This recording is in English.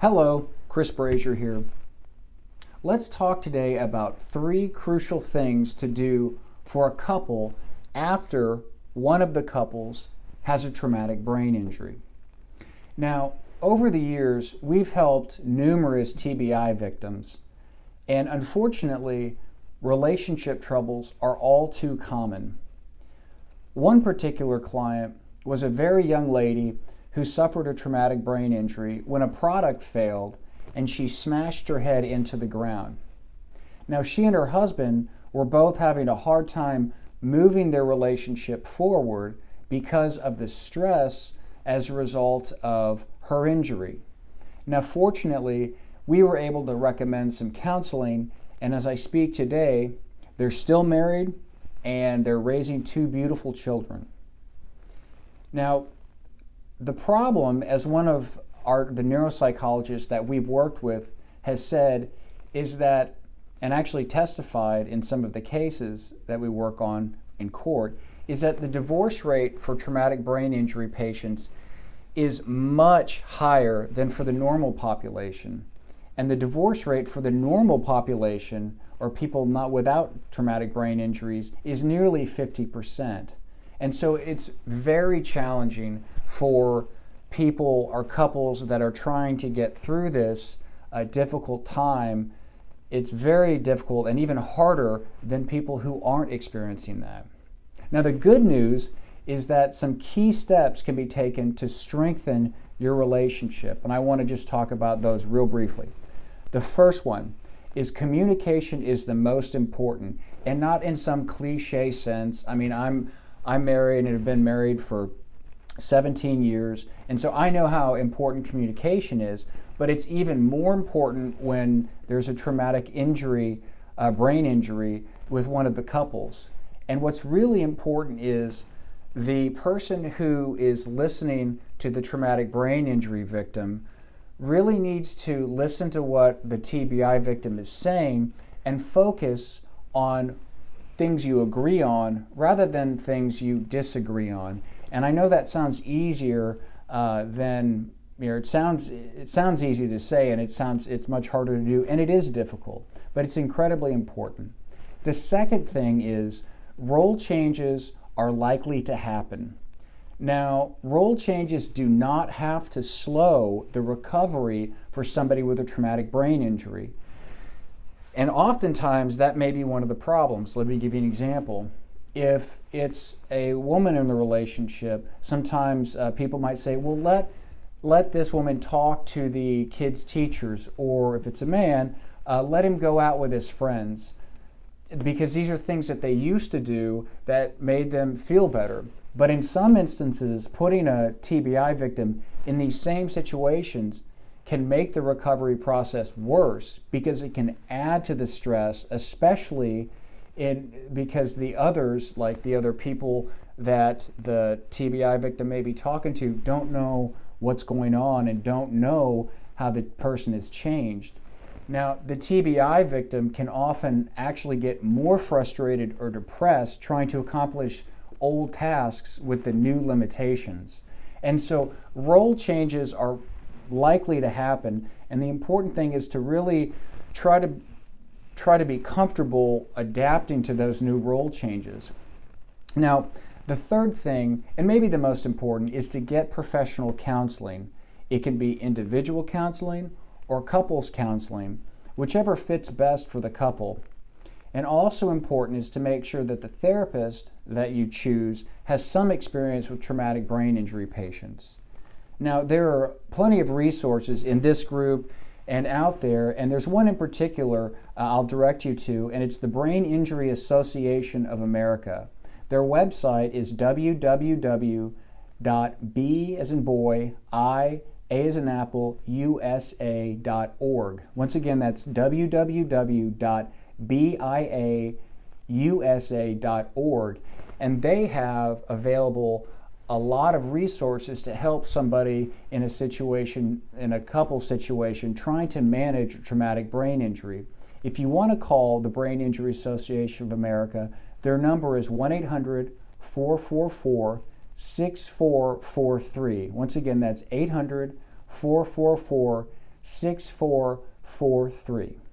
Hello, Chris Brazier here. Let's talk today about 3 crucial things to do for a couple after one of the couples has a traumatic brain injury. Now, over the years, we've helped numerous TBI victims, and unfortunately, relationship troubles are all too common. One particular client was a very young lady who suffered a traumatic brain injury when a product failed and she smashed her head into the ground. Now, she and her husband were both having a hard time moving their relationship forward because of the stress as a result of her injury. Now, fortunately, we were able to recommend some counseling, and as I speak today, they're still married and they're raising 2 beautiful children. Now, the problem, as one of the neuropsychologists that we've worked with has said, is that, and actually testified in some of the cases that we work on in court, is that the divorce rate for traumatic brain injury patients is much higher than for the normal population. And the divorce rate for the normal population, or people not without traumatic brain injuries, is nearly 50%. And so it's very challenging for people or couples that are trying to get through this difficult time. It's very difficult and even harder than people who aren't experiencing that. Now, the good news is that some key steps can be taken to strengthen your relationship, and I want to just talk about those real briefly. The first one is communication is the most important, and not in some cliche sense. I mean, I'm married and have been married for 17 years, and so I know how important communication is, but it's even more important when there's a traumatic injury, brain injury, with one of the couples. And what's really important is the person who is listening to the traumatic brain injury victim really needs to listen to what the TBI victim is saying and focus on things you agree on rather than things you disagree on. And I know that sounds easier than, it sounds easy to say, and it's much harder to do, and it is difficult, but it's incredibly important. The second thing is role changes are likely to happen. Now, role changes do not have to slow the recovery for somebody with a traumatic brain injury. And oftentimes that may be one of the problems. Let me give you an example. If it's a woman in the relationship, sometimes people might say, well, let this woman talk to the kid's teachers, or if it's a man, let him go out with his friends, because these are things that they used to do that made them feel better. But in some instances, putting a TBI victim in these same situations can make the recovery process worse because it can add to the stress, especially because the others, like the other people that the TBI victim may be talking to, don't know what's going on and don't know how the person has changed. Now, the TBI victim can often actually get more frustrated or depressed trying to accomplish old tasks with the new limitations. And so role changes are likely to happen, and the important thing is to really try to be comfortable adapting to those new role changes. Now, the third thing, and maybe the most important, is to get professional counseling. It can be individual counseling or couples counseling, whichever fits best for the couple. And also important is to make sure that the therapist that you choose has some experience with traumatic brain injury patients. Now, there are plenty of resources in this group and out there, and there's one in particular I'll direct you to, and it's the Brain Injury Association of America. Their website is www.b as in boy, I, A as in apple, USA.org. Once again, that's www.biausa.org, and they have available a lot of resources to help somebody in a situation, in a couple situation, trying to manage traumatic brain injury. If you want to call the Brain Injury Association of America, their number is 1-800-444-6443. Once again, that's 800-444-6443. 6443.